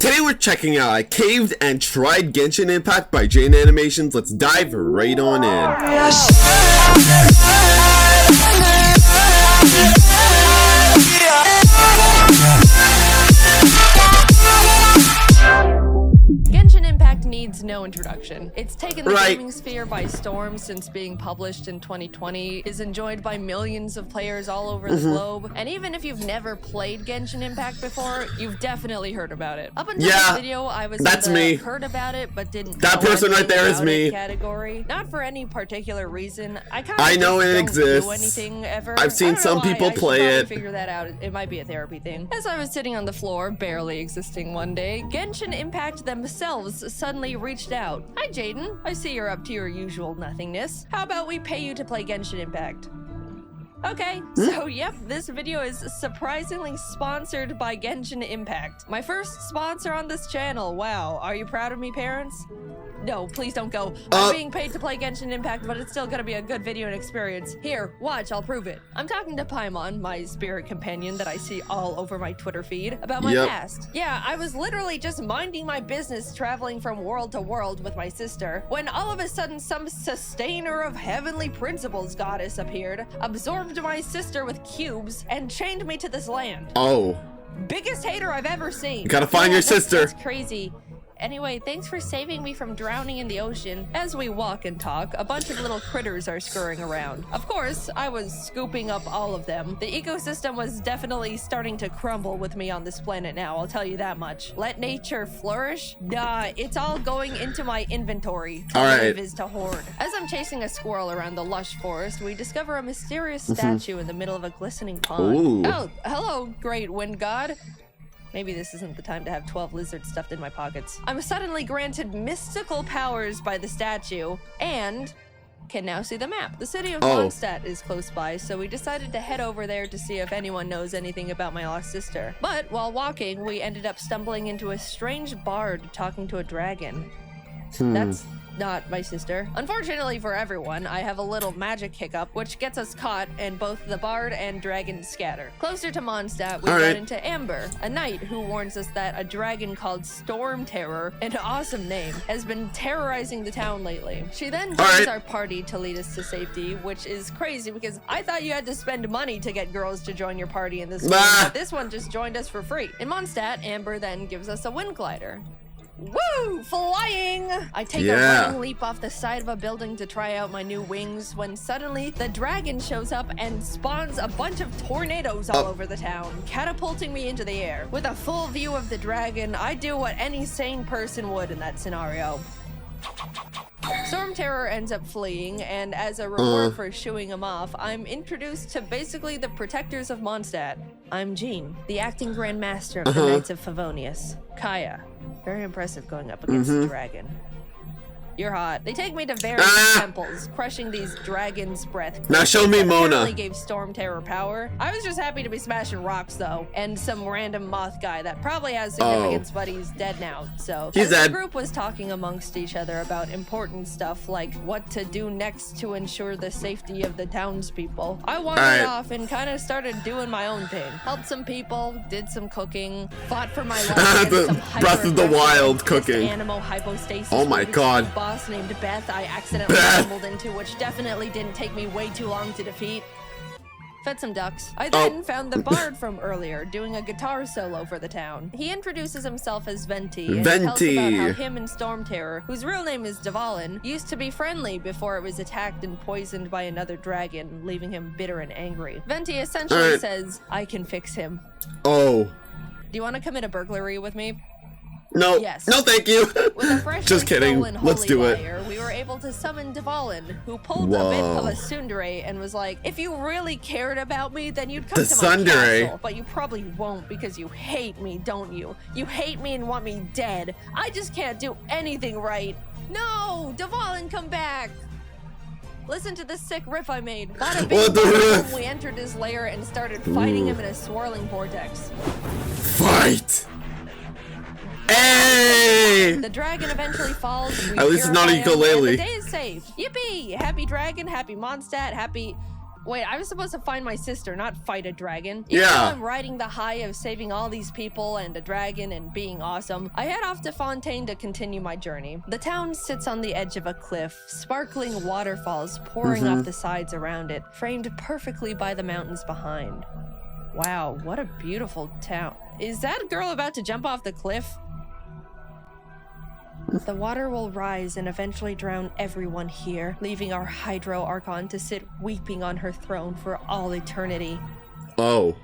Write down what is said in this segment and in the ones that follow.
Today we're checking out I Caved and Tried Genshin Impact by Jaidenanimations. Let's dive right on in. Genshin Impact needs no introduction. It's taken the gaming sphere by storm since being published in 2020, is enjoyed by millions of players all over the globe, and even if you've never played Genshin Impact before, you've definitely heard about it. Up until this video, I was heard about it, but didn't That person right there is me. Category. Not for any particular reason. I know it exists. Do anything ever. I've seen some people play it. Figure that out. It might be a therapy thing. As I was sitting on the floor, barely existing one day, Genshin Impact themselves suddenly reached out. Hi Jaiden, I see you're up to your usual nothingness. How about we pay you to play Genshin Impact? Okay, so yep, this video is surprisingly sponsored by Genshin Impact. My first sponsor on this channel. Wow, are you proud of me, parents? No, please don't go. I'm being paid to play Genshin Impact, but it's still gonna be a good video and experience. Here, watch, I'll prove it. I'm talking to Paimon, my spirit companion that I see all over my Twitter feed, about my past. Yeah, I was literally just minding my business traveling from world to world with my sister, when all of a sudden some sustainer of heavenly principles goddess appeared, absorbed my sister with cubes, and chained me to this land. Biggest hater I've ever seen. You gotta find your sister. That's crazy. Anyway, thanks for saving me from drowning in the ocean. As we walk and talk, a bunch of little critters are scurrying around. Of course, I was scooping up all of them. The ecosystem was definitely starting to crumble with me on this planet now, I'll tell you that much. Let nature flourish? Nah, it's all going into my inventory. To live is to hoard. As I'm chasing a squirrel around the lush forest, we discover a mysterious statue in the middle of a glistening pond. Oh, hello, great wind god. Maybe this isn't the time to have 12 lizards stuffed in my pockets. I'm suddenly granted mystical powers by the statue, and can now see the map. The city of Mondstadt is close by, so we decided to head over there to see if anyone knows anything about my lost sister. But while walking, we ended up stumbling into a strange bard talking to a dragon. That's not my sister. Unfortunately for everyone, I have a little magic hiccup, which gets us caught, and both the bard and dragon scatter. Closer to Mondstadt, we run into Amber, a knight who warns us that a dragon called Storm Terror, an awesome name, has been terrorizing the town lately. She then joins our party to lead us to safety, which is crazy because I thought you had to spend money to get girls to join your party in this game, but this one just joined us for free. In Mondstadt, Amber then gives us a wind glider. Woo! Flying! I take a running leap off the side of a building to try out my new wings when suddenly the dragon shows up and spawns a bunch of tornadoes all over the town, catapulting me into the air. With a full view of the dragon, I do what any sane person would in that scenario. Storm Terror ends up fleeing, and as a reward for shooing him off, I'm introduced to basically the protectors of Mondstadt. I'm Jean, the acting Grand Master of the Knights of Favonius. Kaya. Very impressive going up against the dragon. You're hot. They take me to various temples, crushing these dragon's breath. Now show me Mona. Apparently gave Storm Terror power. I was just happy to be smashing rocks though, and some random moth guy that probably has significance, but he's dead now. So he's dead. The group was talking amongst each other about important stuff like what to do next to ensure the safety of the townspeople. I wandered off and kind of started doing my own thing. Helped some people, did some cooking, fought for my life. The Breath of the Wild cooking. Animal hypostasis. Oh my god. Boss named Beth I accidentally stumbled into, which definitely didn't take me way too long to defeat. Fed some ducks. I then found the bard from earlier doing a guitar solo for the town. He introduces himself as Venti and tells about how him and Storm Terror, whose real name is Dvalin, used to be friendly before it was attacked and poisoned by another dragon, leaving him bitter and angry. Venti essentially says, I can fix him. Do you want to commit a burglary with me? No. Yes. No, thank you. With a freshly just kidding. Let's do it. We were able to summon Dvalin, who pulled a bit of a tsundere and was like, if you really cared about me, then you'd come to my castle. But you probably won't because you hate me, don't you? You hate me and want me dead. I just can't do anything right. No! Dvalin, come back! Listen to this sick riff I made. Got a big riff. We entered his lair and started fighting him in a swirling vortex. Fight! Hey! The dragon eventually falls. At least it's not a ukulele. The day is saved. Yippee! Happy dragon, happy Mondstadt, happy Wait, I was supposed to find my sister, not fight a dragon. Yeah. Even though I'm riding the high of saving all these people and a dragon and being awesome, I head off to Fontaine to continue my journey. The town sits on the edge of a cliff, sparkling waterfalls pouring off the sides around it, framed perfectly by the mountains behind. Wow, what a beautiful town. Is that girl about to jump off the cliff? The water will rise and eventually drown everyone here, leaving our Hydro Archon to sit weeping on her throne for all eternity. Oh.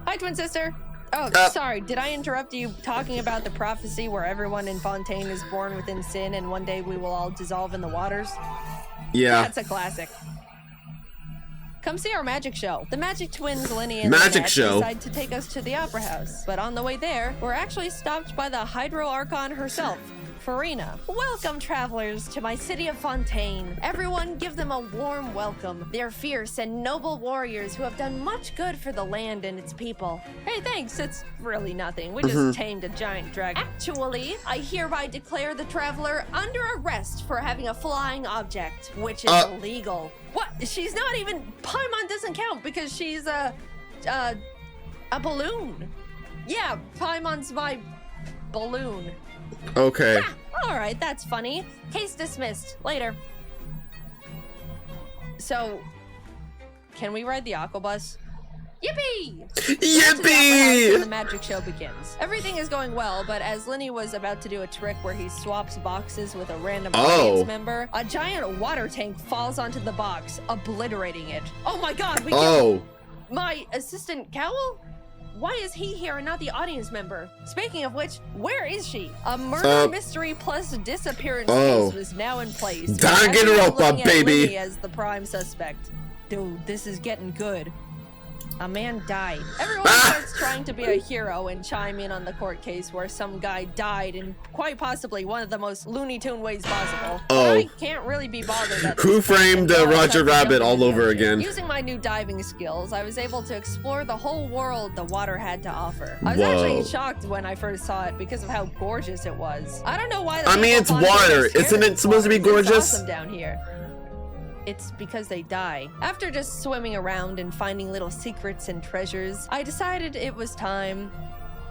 Hi, twin sister. Oh, sorry, did I interrupt you talking about the prophecy where everyone in Fontaine is born within sin and one day we will all dissolve in the waters? Yeah. That's a classic. Come see our magic show. The magic twins, Lenny and Magic Lynette, show. decide to take us to the opera house. But on the way there, we're actually stopped by the Hydro Archon herself, Farina. Welcome, travelers, to my city of Fontaine. Everyone give them a warm welcome. They're fierce and noble warriors who have done much good for the land and its people. Hey, thanks. It's really nothing. We just tamed a giant dragon. Actually, I hereby declare the traveler under arrest for having a flying object, which is illegal. What? She's not even... Paimon doesn't count because she's a balloon. Yeah, Paimon's my balloon. Okay. All right, that's funny. Case dismissed. Later. So, can we ride the aquabus? Yippee! Yippee! And the magic show begins. Everything is going well, but as Lenny was about to do a trick where he swaps boxes with a random audience member, a giant water tank falls onto the box, obliterating it. Oh my god, we killed my assistant Cowl? Why is he here and not the audience member? Speaking of which, where is she? A murder mystery plus disappearance case was now in place. Danganronpa, baby! Lenny as the prime suspect. Dude, this is getting good. A man died. Everyone starts trying to be a hero and chime in on the court case where some guy died in quite possibly one of the most Looney Tune ways possible. I can't really be bothered at Who this point, framed so I Roger decided to Rabbit jump all into over the again? ocean. Using my new diving skills, I was able to explore the whole world the water had to offer. I was actually shocked when I first saw it because of how gorgeous it was. I don't know why. I mean, it's water. Isn't it supposed to be gorgeous? It's awesome down here. It's because they die. After just swimming around and finding little secrets and treasures, I decided it was time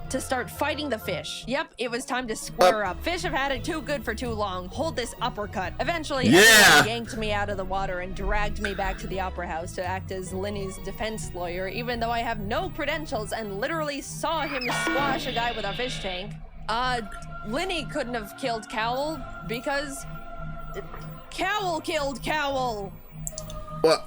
to start fighting the fish. Yep, it was time to square up. Fish have had it too good for too long. Hold this uppercut. Eventually, everyone yanked me out of the water and dragged me back to the opera house to act as Lenny's defense lawyer, even though I have no credentials and literally saw him squash a guy with a fish tank. Lenny couldn't have killed Cowl because... Cowl killed Cowl! What?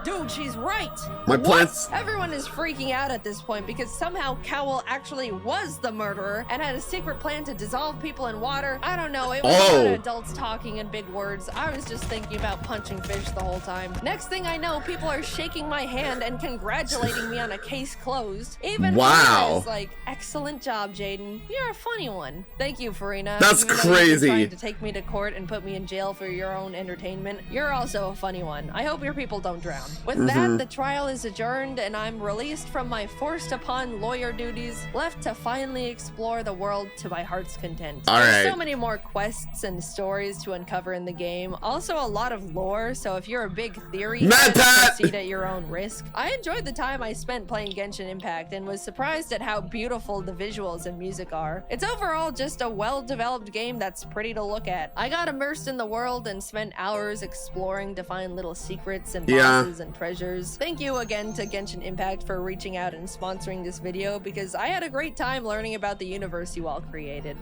Dude, she's right! My plants... Everyone is freaking out at this point because somehow Cowl actually was the murderer and had a secret plan to dissolve people in water. I don't know, it was a lot of adults talking in big words. I was just thinking about punching fish the whole time. Next thing I know, people are shaking my hand and congratulating me on a case closed. Even Farina is like, excellent job, Jaden. You're a funny one. Thank you, Farina. That's crazy. Trying to take me to court and put me in jail for your own entertainment. You're also a funny one. I hope your people don't drown. With that, the trial is adjourned and I'm released from my forced upon lawyer duties, left to finally explore the world to my heart's content. There's so many more quests and stories to uncover in the game. Also a lot of lore, so if you're a big theory fan, proceed at your own risk. I enjoyed the time I spent playing Genshin Impact and was surprised at how beautiful the visuals and music are. It's overall just a well-developed game that's pretty to look at. I got immersed in the world and spent hours exploring to find little secrets and bosses and treasures. Thank you again to Genshin Impact for reaching out and sponsoring this video because I had a great time learning about the universe you all created.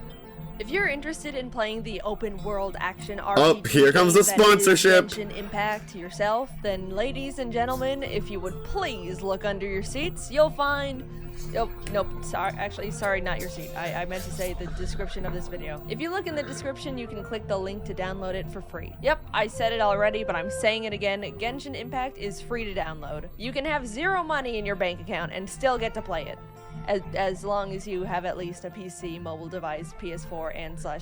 If you're interested in playing the open world action RPG here comes the sponsorship. Genshin Impact yourself, then ladies and gentlemen, if you would please look under your seats, you'll find... Nope, sorry, not your seat. I meant to say the description of this video. If you look in the description, you can click the link to download it for free. Yep, I said it already, but I'm saying it again. Genshin Impact is free to download. You can have 0 money in your bank account and still get to play it. as long as you have at least a PC, mobile device, PS4,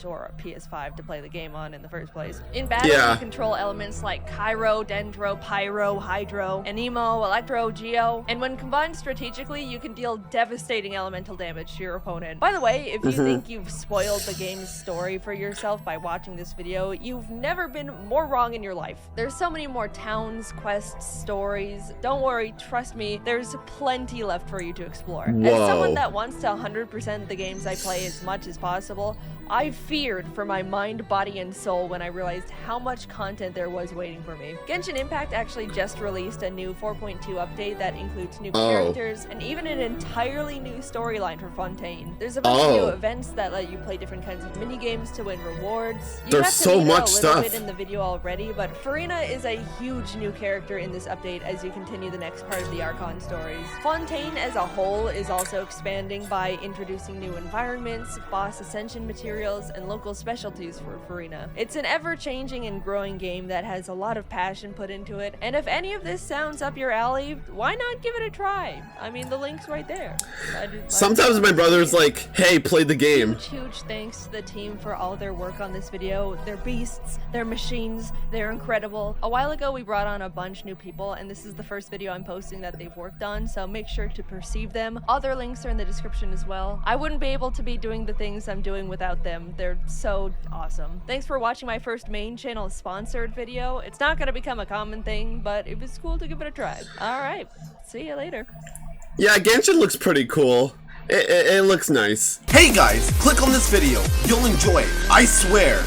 or PS5 to play the game on in the first place. In battle, you control elements like Cairo, Dendro, Pyro, Hydro, Anemo, Electro, Geo, and when combined strategically, you can deal devastating elemental damage to your opponent. By the way, if you think you've spoiled the game's story for yourself by watching this video, you've never been more wrong in your life. There's so many more towns, quests, stories. Don't worry, trust me, there's plenty left for you to explore. As someone that wants to 100% the games I play as much as possible, I feared for my mind, body, and soul when I realized how much content there was waiting for me. Genshin Impact actually just released a new 4.2 update that includes new characters and even an entirely new storyline for Fontaine. There's a bunch of new events that let you play different kinds of mini games to win rewards. There's so much stuff. A little bit in the video already, but Farina is a huge new character in this update as you continue the next part of the Archon stories. Fontaine as a whole is also expanding by introducing new environments, boss ascension materials, and local specialties for Farina. It's an ever-changing and growing game that has a lot of passion put into it, and if any of this sounds up your alley, why not give it a try? I mean, the link's right there. Sometimes my brother's like, hey, play the game. Huge thanks to the team for all their work on this video. They're beasts, they're machines, they're incredible. A while ago, we brought on a bunch new people, and this is the first video I'm posting that they've worked on, so make sure to perceive them. Other links are in the description as well. I wouldn't be able to be doing the things I'm doing without them. They're so awesome. Thanks for watching my first main channel sponsored video. It's not gonna become a common thing, but it was cool to give it a try. All right, see you later. Yeah, Genshin looks pretty cool. It looks nice. Hey guys, click on this video. You'll enjoy it. I swear.